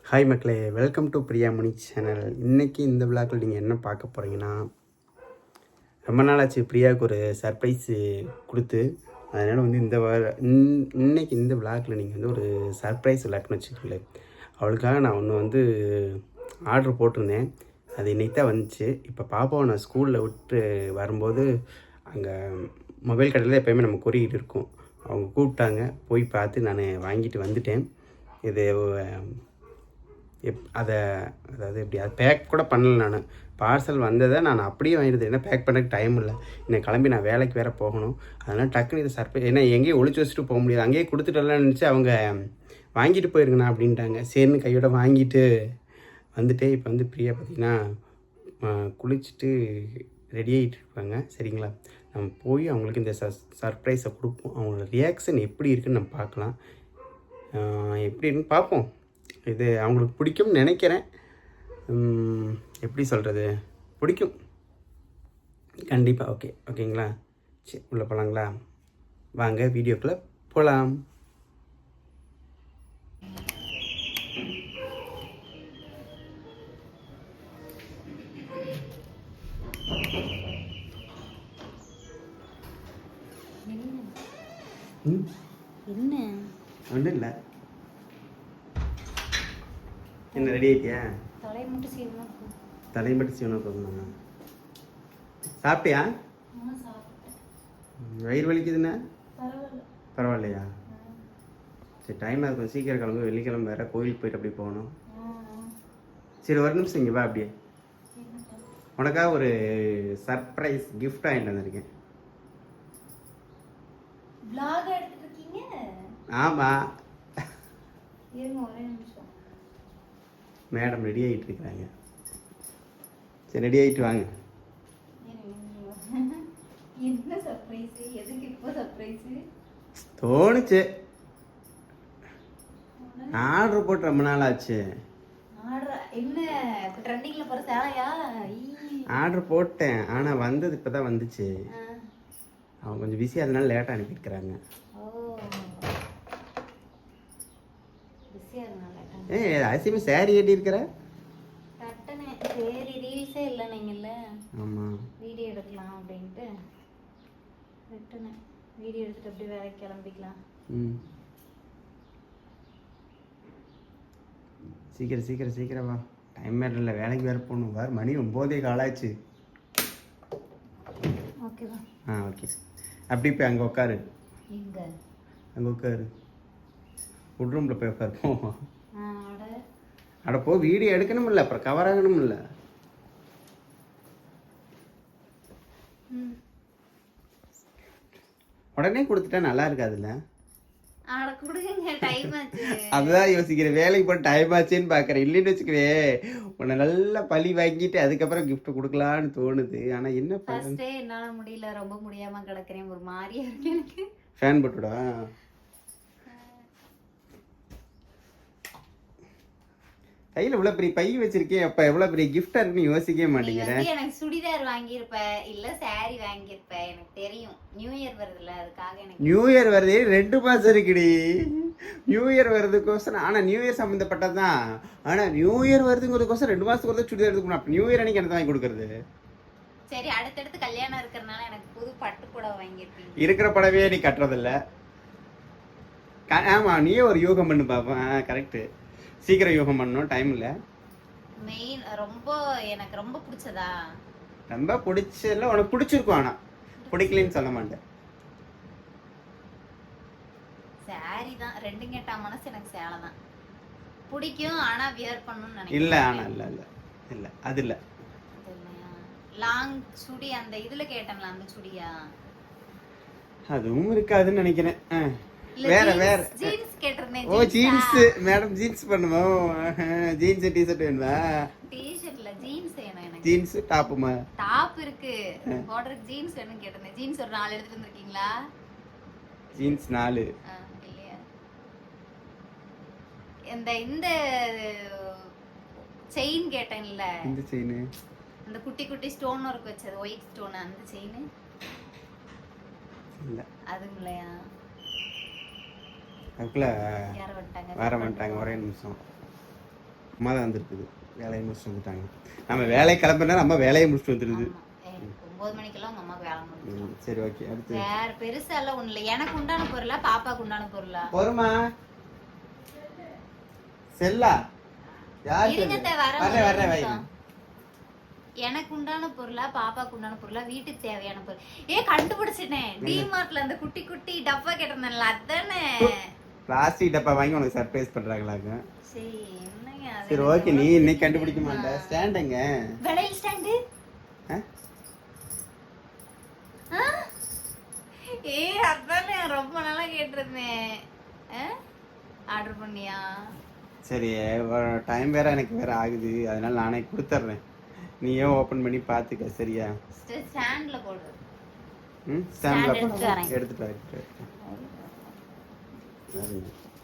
Hi மக்களே, welcome to Priyamani channel. இன்றைக்கி இந்த விழாக்கள் நீங்கள் என்ன பார்க்க போகிறீங்கன்னா, ரொம்ப நாள் ஆச்சு பிரியாவுக்கு ஒரு சர்ப்ரைஸு கொடுத்து. அதனால் வந்து இந்த இன்னைக்கு இந்த விழாக்கில் நீங்கள் வந்து ஒரு சர்ப்ரைஸ் விளாக்குன்னு வச்சுக்கோங்களேன். அவளுக்காக நான் ஒன்று வந்து ஆர்டர் போட்டிருந்தேன். அது இன்றைக்கி தான் வந்துச்சு. இப்போ பாப்பாவை நான் ஸ்கூலில் விட்டு வரும்போது அங்கே மொபைல் கடையில் எப்போயுமே நம்ம கொறிக்கிட்டு இருக்கோம். அவங்க கூப்பிட்டாங்க, போய் பார்த்து நான் வாங்கிட்டு வந்துட்டேன். இது அதாவது எப்படி அது பேக் கூட பண்ணல. நான் பார்சல் வந்ததை நான் அப்படியே வாங்கிடுது. ஏன்னா பேக் பண்ணுறதுக்கு டைம் இல்லை. இன்னைக்கு கிளம்பி நான் வேலைக்கு வேறு போகணும். அதனால் டக்குன்னு இது சர்ப்ரைஸ், ஏன்னா எங்கேயும் ஒழிச்சு வச்சுட்டு போக முடியாது. அங்கேயே கொடுத்துட்டலாம்னு நினச்சி அவங்க வாங்கிட்டு போயிருங்கண்ணா அப்படின்ட்டாங்க. சரின்னு கையோட வாங்கிட்டு வந்துட்டு இப்போ வந்து பிரியா பார்த்திங்கன்னா குளிச்சுட்டு ரெடி ஆகிட்டு இருப்பாங்க. சரிங்களா, நம்ம போய் அவங்களுக்கு இந்த சர்ப்ரைஸை கொடுப்போம். அவங்களோட ரியாக்ஷன் எப்படி இருக்குன்னு நம்ம பார்க்கலாம். எப்படி இருக்குன்னு பார்ப்போம். இது அவங்களுக்கு பிடிக்கும்னு நினைக்கிறேன். எப்படி சொல்கிறது, பிடிக்கும் கண்டிப்பாக. ஓகேங்களா, சரி உள்ளே போகலாங்களா? வாங்க வீடியோக்குள்ளே போகலாம். என்ன ஒன்றும் இல்லை. என்ன ரெடி ஆகிட்டியா? தலையை மட்டும் சீவனா போகணும். சாப்பிட்டியா? வயிறு வலிக்குதுண்ணா? பரவாயில்லையா? சரி, டைம் ஆகும். சீக்கிரம் கிளம்பு. வெள்ளிக்கிழமை வேறு கோயிலுக்கு போயிட்டு அப்படி போகணும். சரி, ஒரு நிமிஷம் இங்கே வா. அப்படியே உனக்காக ஒரு சர்ப்ரைஸ் கிஃப்ட் வாங்கிட்டு வந்திருக்கேன். ஆமாம், மேடம் ரெடி ஆகிட்டு இருக்கிறாங்க. சரி, ரெடி ஆகிட்டு வாங்க. என்ன சர்ப்ரைஸ்? எதுக்கு இப்போ சர்ப்ரைஸ்? தோணுச்சு. ஆர்டர் போட்டு ரொம்ப நாள் ஆச்சு. என்ன ட்ரெண்டிங்ல போற சேலையா? ஆர்டர் போட்டேன், ஆனால் வந்தது இப்போ தான் வந்துச்சு. அவங்க கொஞ்சம் பிஸி, அதனால லேட்டாக அனுப்பியிருக்கிறாங்க. அசியமா சாரி கட்டியிருக்கிற? சரி, ரீல்ஸே இல்லை நீங்கள்ல. ஆமாம், வீடியோ எடுக்கலாம் அப்படின்ட்டு விட்டுனேன். வீடியோ எடுத்துட்டு அப்படியே வேலைக்கு கிளம்பிக்கலாம். சீக்கிரம் வா. டைம் வேறு இல்லை, வேலைக்கு வேறு போகணும். வேறு மணி 9 காலாச்சு. ஓகேவா? ஓகே. அப்படி போய் அங்கே உட்காரு. எங்கே? அங்கே உட்காரு. ஃபுட் ரூமில் போய் உட்காருப்போம். அட போ, வீடியோ எடுக்கணும் இல்லை, அப்புறம் கவர் ஆகணும் இல்லை. உடனே கொடுத்துட்டா நல்லா இருக்காதுல்ல? அதுதான் யோசிக்கிறேன். வேலைக்கு போய் டைம் ஆச்சுன்னு பார்க்குறேன். இல்லைன்னு வச்சுக்கவே உன்னை நல்லா பழி வாங்கிட்டு அதுக்கப்புறம் கிஃப்ட் கொடுக்கலான்னு தோணுது. ஆனால் என்ன பண்ணுறது, என்னால் முடியல. ரொம்ப முடியாமல் கிடக்குறேன். ஒரு மாதிரியா இருக்கு எனக்கு. ஃபேன் போட்டுடா. கையில் இவ்வளோ பெரிய பை வச்சிருக்கேன். அப்போ எவ்வளோ பெரிய கிஃப்டாக இருக்குன்னு யோசிக்கவே மாட்டேங்கிறேன். எனக்கு சுடிதார் வாங்கியிருப்பேன், இல்லை சாரி வாங்கியிருப்பேன். எனக்கு தெரியும் நியூ இயர் வருதுல்ல, அதுக்காக. எனக்கு நியூ இயர் வருது, 2 மாதம் இருக்குடி. நியூ இயர் வருதுக்கோசரம். ஆனால் நியூ இயர் சம்மந்தப்பட்டது தான். ஆனால் நியூ இயர் வருதுங்கிறதுக்கோசரம் 2 மாதத்துக்கு ஒரு சுடிதார் எடுத்துக்கணும். அப்போ நியூ இயர் அன்னைக்கு எனக்கு வாங்கி கொடுக்குறது. சரி, அடுத்தடுத்து கல்யாணம் இருக்கிறதுனால எனக்கு புது பட்டு புடவை வாங்கியிருப்பீங்க. இருக்கிற புடவையே நீ கட்டுறதில்ல. ஆமாம், நீயே ஒரு யோகம் பண்ணு பார்ப்பேன். கரெக்டு, சீக்கிரம் யோகம் பண்ணணும், டைம் இல்லை. மெயின் எனக்கு ரொம்ப பிடிச்சதா? ரொம்ப பிடிச்சதில்ல, உனக்கு பிடிச்சிருக்கும். ஆனால் பிடிக்கலன்னு சொல்ல மாட்டேன். சாரி தான். ரெண்டும் கேட்டா மனசு எனக்கு சேலை தான் பிடிக்கும். ஆனால் வியர் பண்ணணும்னு நினைக்கிறேன். இல்லை, ஆனால் இல்லை அது இல்லை. லாங் சுடி அந்த இதில் கேட்டேன்ல, அந்த சுடியா? அதுவும் இருக்காதுன்னு நினைக்கிறேன். வேற ஜீன்ஸ் கேட்டிருந்தேன். ஓ, ஜீன்ஸ். மேடம் ஜீன்ஸ் பண்ணுவோம். ஜீன்ஸ் டிஷர்ட் வேணுமா? டிஷர்ட்ல ஜீன்ஸ் வேணும் எனக்கு. ஜீன்ஸ் டாப்புமா? டாப் இருக்கு, பார்டருக்கு ஜீன்ஸ் வேணும் கேட்டிருந்தேன். ஜீன்ஸ் ஒரு 4 எடுத்துட்டு வந்திருக்கீங்களா? ஜீன்ஸ் 4 இல்லையா? இந்த செயின் கேட்டேன்ல. இந்த செயின், அந்த குட்டி குட்டி ஸ்டோன் ஒர்க் வச்சது, ஒயிட் ஸ்டோன், அந்த செயின் இல்ல. அது இல்லையா? அதுக்குள்ள வேற வந்துட்டாங்க. ஒரே நிமிஷம். அம்மா தான் வந்துருக்குது, வேலையை முடிச்சுட்டு வந்துட்டாங்க. நம்ம வேலையை கிளம்புனா நம்ம வேலையை முடிச்சுட்டு வந்துருது. 9 மணிக்கெல்லாம் உங்க அம்மாக்கு வேலை முடிஞ்சிடும். சரி ஓகே. அடுத்து வேற பெருசா எல்லாம் ஒண்ணு இல்லை. எனக்கு உண்டான பொருளா பாப்பாக்கு உண்டான பொருளா? பொறுமா செல்லா யார் இருங்க வரேன் வை. எனக்கு உண்டான பொருளா பாப்பாக்கு உண்டான பொருளா வீட்டுக்கு தேவையான பொருள் கண்டுபிடிச்சிட்டேன். டிமார்ட்ல அந்த குட்டி குட்டி டப்பா கேட்டிருந்தேன்ல அதானே. பிளாஸ்டிக் டப்பா வாங்கி உனக்கு சர்ப்ரைஸ் பண்றாங்களாங்க. சரி என்னங்க அது? சரி ஓகே, நீ இன்னைக்கு கண்டுபிடிக்க மாட்டே. ஸ்டாண்டுங்க விலையில் ஸ்டாண்டு. அதானே ரொம்ப நாளா கேட்டிருந்தேன். ஆர்டர் பண்ணியா? சரி, டைம் வேற எனக்கு வேற ஆகுது, அதனால நானே கொடுத்துட்றேன். நீயே ஓபன் பண்ணி பாத்துக்க சரியா? ஸ்டாண்ட்ல போடு. ஸ்டாண்ட்ல போடு. எடுத்துட்டு வா.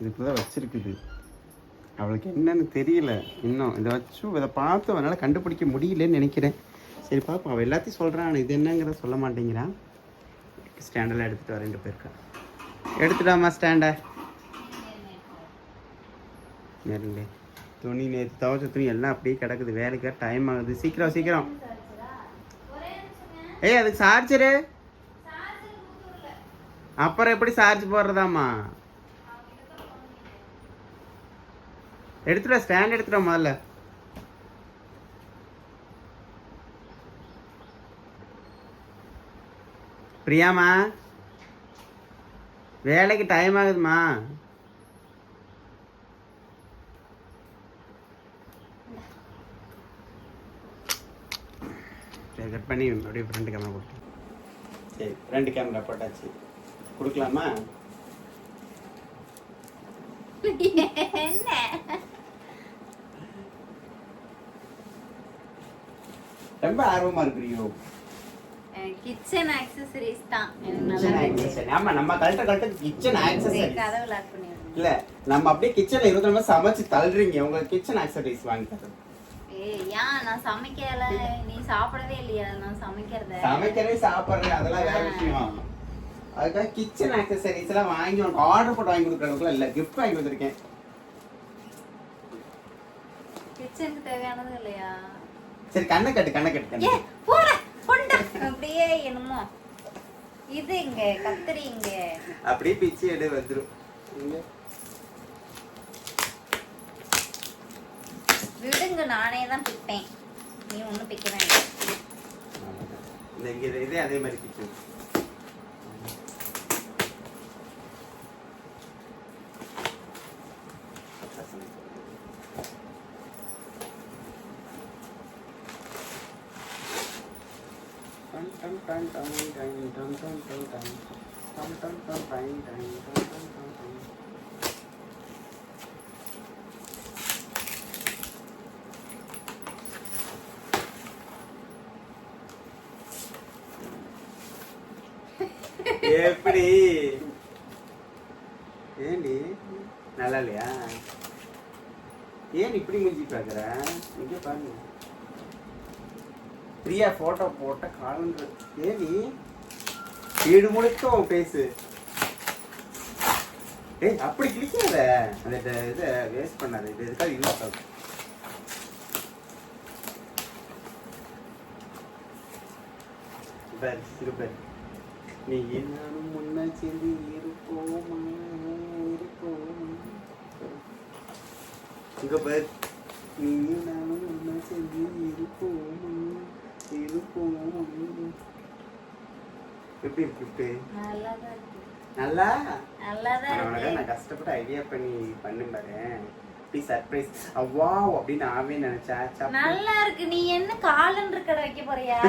இதுக்குதான் வச்சிருக்குது. அவளுக்கு என்னன்னு தெரியல இன்னும். இதை வச்சு இதை பார்த்து அவனால கண்டுபிடிக்க முடியலன்னு நினைக்கிறேன். சரி பாப்போம், அவள் எல்லாத்தையும் சொல்கிறான், இது என்னங்கிறத சொல்ல மாட்டேங்கிறான். ஸ்டாண்டெல்லாம் எடுத்துகிட்டு வர 2 பேருக்கா எடுத்துட்டாமா ஸ்டாண்டை. நேரில்லே துணி நேற்று துவைச்ச துணி எல்லாம் அப்படியே கிடக்குது. வேலைக்கு டைம் ஆகுது. சீக்கிரம் சீக்கிரம். ஏய் அதுக்கு சார்ஜரு அப்புறம் எப்படி சார்ஜ் போடுறதாம்மா? எடுத்துட்டா, ஸ்டாண்ட் எடுத்துட்டா முதல்ல. பிரியாமா வேலைக்கு டைம் ஆகுதுமா. சரி கட் பண்ணி அப்படியே ஃப்ரண்ட் கேமரா போட்டு. சரி ஃப்ரண்ட் கேமரா போட்டாச்சு. கொடுக்கலாமா? என்ன ரொம்ப ஆர்வமா இருக்கிறியோ? கிச்சன் ஆக்சஸரீஸ் தான். ஆமா நம்ம கரெக்டா கிச்சன் ஆக்சஸரீஸ். கதவு லாக் பண்ணி இல்ல நம்ம அப்படியே கிச்சன்ல 24 மணி சமைச்சு தள்ளுறீங்க. உங்களுக்கு கிச்சன் ஆக்சஸரீஸ் வாங்கி தரேன். ஏன் நான் சமைக்கல? நீ சாப்பிடவே இல்லையா? நான் சமைக்கிறதே சாப்பிடுறேன், அதெல்லாம் வேற விஷயம். அதுக்காக கிச்சன் ஆக்சஸரீஸ் எல்லாம் வாங்கி உனக்கு ஆர்டர் போட்டு வாங்கி கொடுக்குறதுக்குள்ள இல்ல, கிஃப்ட் வாங்கி கொடுத்துருக்கேன். கிச்சனுக்கு தேவையானது இல்லையா? சரி கண்ணை கட்டு. போற கொண்டா அப்படியே என்னமோ இது இங்க கத்திரி இங்க அப்படியே பிச்சு எடு வந்துரும். விடுங்க, நானே தான் பிப்பேன், நீ ஒன்னும் பிக்க வேண்டாம். இதே அதே மாதிரி பிச்சு. எப்படி ஏண்டி நல்லா இல்லையா? ஏன் இப்படி முடிஞ்சு பாக்குற? இங்க பாருங்க, பிரியா போட்டோ போட்ட காலண்டர். ஏடி வீடு முழுக்க உன் பேசு. ஏய் அப்படி கிளிக்காத, அந்த இதை வேஸ்ட் பண்ணாத. இது எதுக்காக யூஸ் ஆகும்? பாரு நீ நானும் முன்ன சேர்ந்து இருப்போமா இங்க பாரு, நீ நானும் முன்ன சேர்ந்து இருப்போமா. எப்படி இருக்கு? நல்லா நான் கஷ்டப்பட்டு ஐடியா பண்ணி பண்ணு பாரு. சர்ப்ரைஸ் அவ்வா அப்படின்னு ஆவே நினைச்சா. நல்லா இருக்கு. நீ என்ன காலண்டர் கடை வைக்க போறியா?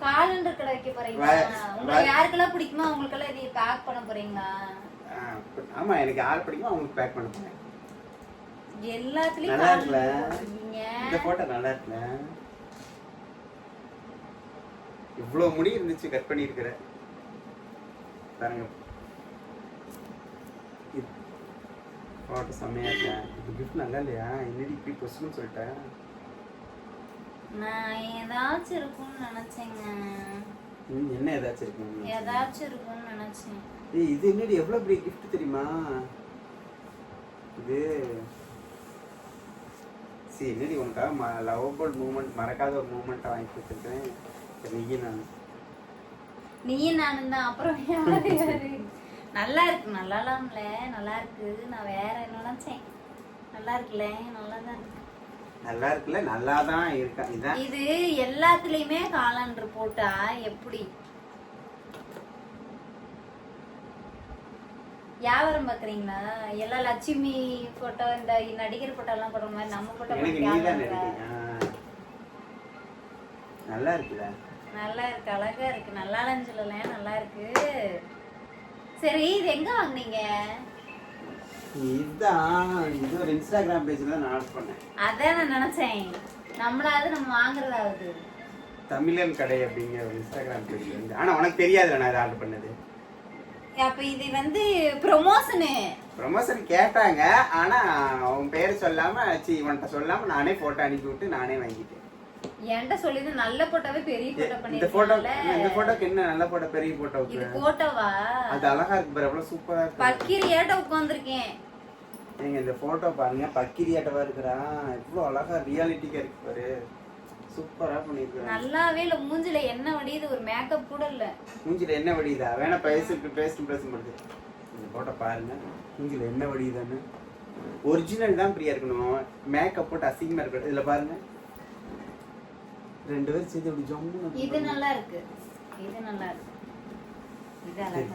காலண்டர் கடை வைக்க போறீங்களா? உங்களுக்கு யாருக்கெல்லாம் பிடிக்குமோ அவங்களுக்கெல்லாம் இதை பேக் பண்ண போறீங்களா? ஆமா, எனக்கு யார் பிடிக்குமோ அவங்களுக்கு பேக் பண்ண போறேன். எல்லாத்துலயும் நல்லா இருக்குல்ல? இந்த போட்டோ நல்லா இருக்குல்ல? இவ்வளவு முடி இருந்துச்சு, கட் பண்ணி இருக்கிற பாருங்க. போட்டோ செம்மையா இருக்கா? இது கிஃப்ட் நல்லா இல்லையா? என்னடி இப்படி பொசுன்னு சொல்லிட்டேன். நான் ஏதாச்சும் இருக்கும்னு நினைச்சேங்க. என்ன ஏதாச்சும் இருக்கும்? ஏதாச்சும் இருக்கும்னு நினைச்சேன். இது என்னடி எவ்வளவு பெரிய கிஃப்ட் தெரியுமா? இது சரி என்னடி உனக்காக லவ்வபிள் மூமெண்ட் மறக்காத ஒரு மூமெண்ட்டை வாங்கி கொடுத்துருக்கேன் நீயும் நானும் தான். அப்புறம் யாரு நல்லா இருக்கு. நல்லாலாம்ல, நல்லா இருக்கு. நான் வேற என்ன நினைச்சேன். நல்லா இருக்குல்ல, நல்லாதான் இருக்கு. நல்லா இருக்குல்ல, நல்லாதான் இருக்கா. இதான் இது எல்லாத்துலயுமே காலண்டர் போட்டா எப்படி வியாபாரம் பாக்குறீங்களா? எல்லா லட்சுமி போட்டோ, இந்த நடிகர் போட்டோ எல்லாம் போடுற மாதிரி நம்ம போட்டோ எனக்கு நீதான் நடிக்கிறீங்க. நல்லா இருக்குல்ல, நல்லா இருக்கு, அழகா இருக்கு. நல்லா இல்லைன்னு சொல்லல, நல்லா இருக்கு. சரி, இது எங்க வாங்குனீங்க? இதுதான், இது ஒரு இன்ஸ்டாகிராம் பேஜ்ல தான் நான் ஆர்டர் பண்ணேன். அதான் நான் நினைச்சேன், நம்மளாவது நம்ம வாங்குறதாவது. தமிழன் கடை அப்படிங்கிற ஒரு இன்ஸ்டாகிராம் பேஜ்ல இருந்து. ஆனா உனக்கு தெரியாதுல நான் இதை ஆர்டர் பண்ணது. அப்ப இது வந்து ப்ரொமோஷன் கேட்டாங்க. ஆனா அவன் பேர் சொல்லாம இவன்கிட்ட சொல்லாம நானே போட்டோ அனுப்பி விட்டு நானே வாங்கிட்டேன். என்கிட்ட சொல்லிது நல்ல போட்டோவே பெரிய போட்டோ பண்ணி. இந்த போட்டோக்கு என்ன நல்ல போட்டோ, பெரிய போட்டோ? இது போட்டோவா? அது அழகா இருக்கு பாரு, எவ்வளவு சூப்பரா இருக்கு. பக்கிரியாட்ட உட்கார்ந்திருக்கேன். நீங்க இந்த போட்டோ பாருங்க, பக்கிரியாட்டவா இருக்குறான். எவ்வளவு அழகா ரியாலிட்டிக்கா இருக்கு பாரு. சூப்பரா பண்ணிருக்காங்க. நல்லாவே இல்ல. மூஞ்சில என்ன வடியுது, ஒரு மேக்கப் கூட இல்ல. மூஞ்சில என்ன வடியுதா? வேணா பேஸ்ட் பண்ணுது. இந்த போட்டோ பாருங்க, மூஞ்சில என்ன வடியுதான்னு. ஒரிஜினல் தான் பிரியா இருக்கணும், மேக்கப் போட்டு அசிங்கமா இருக்கணும். இதுல பாருங்க, ரெண்டு பேரும் சேர்த்து அப்படி ஜம்முன்னு. இது நல்லா இருக்கு, இது நல்லா இருக்கு.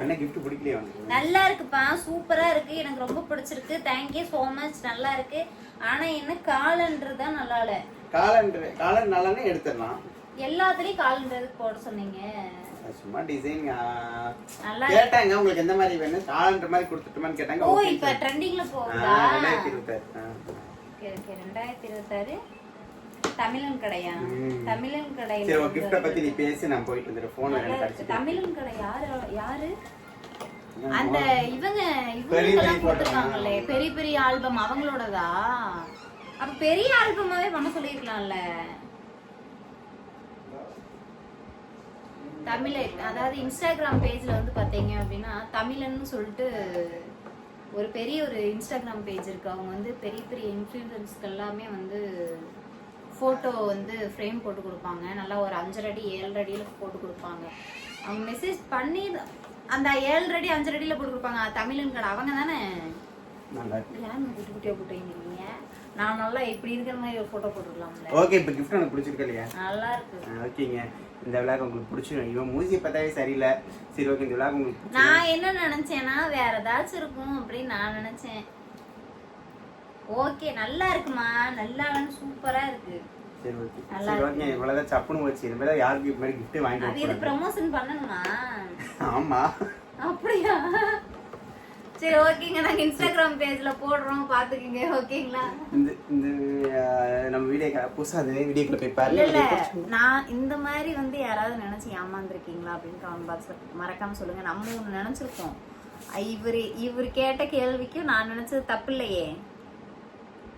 என்ன gift பிடிக்கலையா உங்களுக்கு? நல்லா இருக்குப்பா, சூப்பரா இருக்கு. எனக்கு ரொம்ப பிடிச்சிருக்கு. Thank you so much. நல்லா இருக்கு. ஆனா என்ன காலண்டர் தான் நல்லா இல்ல. காலண்டர் நல்லானே எடுத்துறலாம். எல்லாத்துலயும் காலண்டர் போட சொன்னீங்க. சும்மா டிசைன் நல்லா கேட்டாங்க, உங்களுக்கு எந்த மாதிரி வேணும், காலண்டர் மாதிரி கொடுத்துட்டுமான்னு கேட்டாங்க. ஓ, இப்ப ட்ரெண்டிங்ல போகுதா? 2026. ஓகே 2026 தமிழன் கடையா? தமிழன் கடையில சரி, ஒரு gift பத்தி நீ பேசி, நான் போயிட்டு வந்துறேன். போன் வேற கடிச்சு. தமிழன் கடை யாரு? அந்த இவங்க போட்டுருக்காங்களே பெரிய பெரிய ஆல்பம், அவங்களோடதா? அப்ப பெரிய ஆல்பமாவே பண்ண சொல்லிருக்கலாம்ல. தமிழ், அதாவது இன்ஸ்டாகிராம் பேஜ்ல வந்து பாத்தீங்க அப்படின்னா தமிழன்னு சொல்லிட்டு ஒரு இன்ஸ்டாகிராம் பேஜ் இருக்கு. அவங்க வந்து பெரிய பெரிய இன்ஃப்ளூயன்சர்ஸ்க்கு எல்லாமே வந்து ஃபோட்டோ வந்து ஃப்ரேம் போட்டு கொடுப்பாங்க. நல்லா ஒரு 5 அடி 7 அடியில் போட்டு கொடுப்பாங்க. அவங்க மெசேஜ் பண்ணி அந்த 7 அடி 5 அடியில் போட்டு கொடுப்பாங்க. தமிழன் கடை அவங்க தானே? ஏன் குட்டி குட்டியாக போட்டுருக்கீங்க? நான் நல்லா இப்படி இருக்கிற மாதிரி ஒரு ஃபோட்டோ போட்டுக்கலாம்ல. ஓகே, இப்போ கிஃப்ட் எனக்கு பிடிச்சிருக்கு இல்லையா? நல்லா இருக்கு. ஓகேங்க, இந்த விழாக்கு உங்களுக்கு பிடிச்சிடும். இவன் மூஞ்சி பார்த்தாவே சரியில்லை. சரி, ஓகே, இந்த விழாக்கு உங்களுக்கு நான் என்ன நினைச்சேன்னா வேற ஏதாச்சும் இருக்கும் அப்படின்னு நான் நினைச்சேன். ஓகே, நல்லா இருக்குமா? நல்லா சூப்பரா இருக்கு. சரி, ஓகே. சரி, ஓகே. இவ்வளவுதான் சப்புன்னு வச்சு இந்த மாதிரி யாருக்கு இது மாதிரி gift வாங்கி அது இது ப்ரமோஷன் பண்ணணுமா? ஆமா. அப்படியா? சரி, ஓகேங்க. நாங்க இன்ஸ்டாகிராம் பேஜ்ல போடுறோம், பாத்துக்கங்க. ஓகேங்களா? இந்த நம்ம வீடியோ புதுசா அந்த வீடியோக்குள்ள போய் பாருங்க. இல்ல, நான் இந்த மாதிரி வந்து யாராவது நினைச்சு ஏமாந்துருக்கீங்களா அப்படின்னு கமெண்ட் பாக்ஸ்ல மறக்காம சொல்லுங்க. நம்ம ஒண்ணு நினைச்சிருக்கோம். இவரு கேட்ட கேள்விக்கு நான் நினைச்சது தப்பு இல்லையே,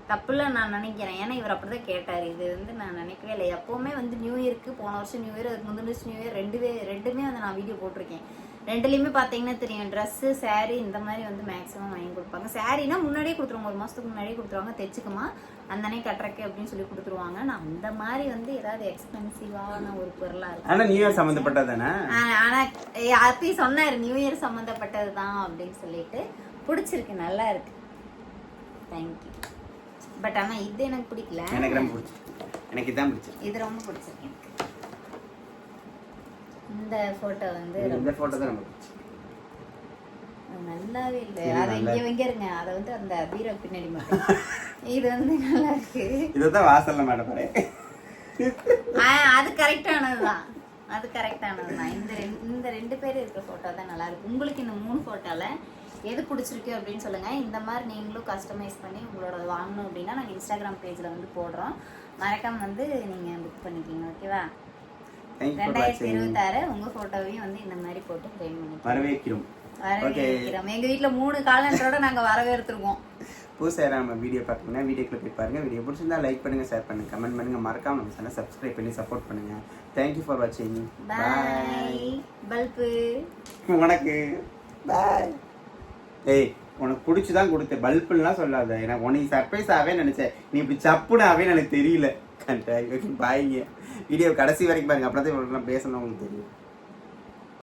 தப்புல நான் நினைக்கிறேன். ஏன்னா இவர் அப்படிதான் கேட்டாரு. இது வந்து நான் நினைக்கவே இல்லை. எப்பவுமே வந்து நியூ இயருக்கு, போன வருஷம் நியூ இயர், அதுக்கு முந்தின வருஷம் நியூ இயர், ரெண்டுமே வந்து நான் வீடியோ போட்டிருக்கேன். ரெண்டுலையுமே பார்த்தீங்கன்னா தெரியும், ட்ரெஸ்ஸு சாரீ இந்த மாதிரி வந்து மேக்ஸிமம் வாங்கி கொடுப்பாங்க. சாரீனா முன்னாடியே கொடுத்துருவாங்க, 1 மாதத்துக்கு முன்னாடியே கொடுத்துருவாங்க. தைச்சுக்குமா அந்தனே கட்டுறக்கு அப்படின்னு சொல்லி கொடுத்துருவாங்க. நான் அந்த மாதிரி வந்து ஏதாவது எக்ஸ்பென்சிவான ஒரு பொருளாக இருக்கும். ஆனால் நியூ இயர் சம்மந்தப்பட்டது தானே? ஆனால் அப்பயும் சொன்னார் நியூ இயர் சம்மந்தப்பட்டது தான் அப்படின்னு சொல்லிட்டு. பிடிச்சிருக்கு, நல்லா இருக்கு. தேங்க்யூ. பட் ஆனால் இது எனக்கு பிடிக்கல. எனக்கு ரொம்ப பிடிச்சிருக்கு. எனக்கு இதான் பிடிச்சிருக்கு. இது ரொம்ப பிடிச்சிருக்கு எனக்கு. இந்த போட்டோ வந்து இந்த போட்டோ தான் ரொம்ப பிடிச்சிருக்கு. நல்லாவே இல்லை. அதை இங்க இருங்க, அதை வந்து அந்த பீரோ பின்னாடி மட்டும். இது வந்து நல்லா இருக்கு. இதுதான் வாசல்ல மேடம் பாரு. அது கரெக்டானதுதான், அது கரெக்டானதுதான். இந்த 2 பேர் இருக்கிற போட்டோ தான் நல்லா இருக்கு. உங்களுக்கு இந்த 3 போட்டோல எது பிடிச்சிருக்கு அப்படின்னு சொல்லுங்க. இந்த மாதிரி நீங்களும் கஸ்டமைஸ் பண்ணி உங்களோட வாங்கணும் அப்படின்னா நாங்கள் இன்ஸ்டாகிராம் பேஜ்ல வந்து போடுறோம். மறக்காம வந்து நீங்க புக் பண்ணிக்கோங்க. ஓகேவா? 2026 உங்க போட்டோவையும் வந்து இந்த மாதிரி போட்டு ஃப்ரேம் பண்ணி வரவேற்கிறோம். எங்க வீட்டுல 3 காலண்டரோட நாங்க வரவேற்றிருக்கோம். புதுசாக நம்ம வீடியோ பார்த்தீங்கன்னா வீடியோக்குள்ள போய் பாருங்க. வீடியோ பிடிச்சிருந்தா லைக் பண்ணுங்க, ஷேர் பண்ணுங்க, கமெண்ட் பண்ணுங்க. மறக்காம நம்ம சேனலை சப்ஸ்கிரைப் பண்ணி சப்போர்ட் பண்ணுங்க. தேங்க்யூ ஃபார் வாட்சிங். பாய். பல்பு உனக்கு பாய். ஏய் உனக்கு பிடிச்சி தான் கொடுத்தேன், பல்புலாம் சொல்லாத. எனக்கு உனக்கு சர்ப்ரைஸ் ஆவே நினைச்சேன், நீ இப்படி சப்புன்னு ஆவே எனக்கு தெரியல. பாய்ங்க, வீடியோ கடைசி வரைக்கும் பாருங்க, அப்படின்னா தான் பேசணும் உங்களுக்கு தெரியும்.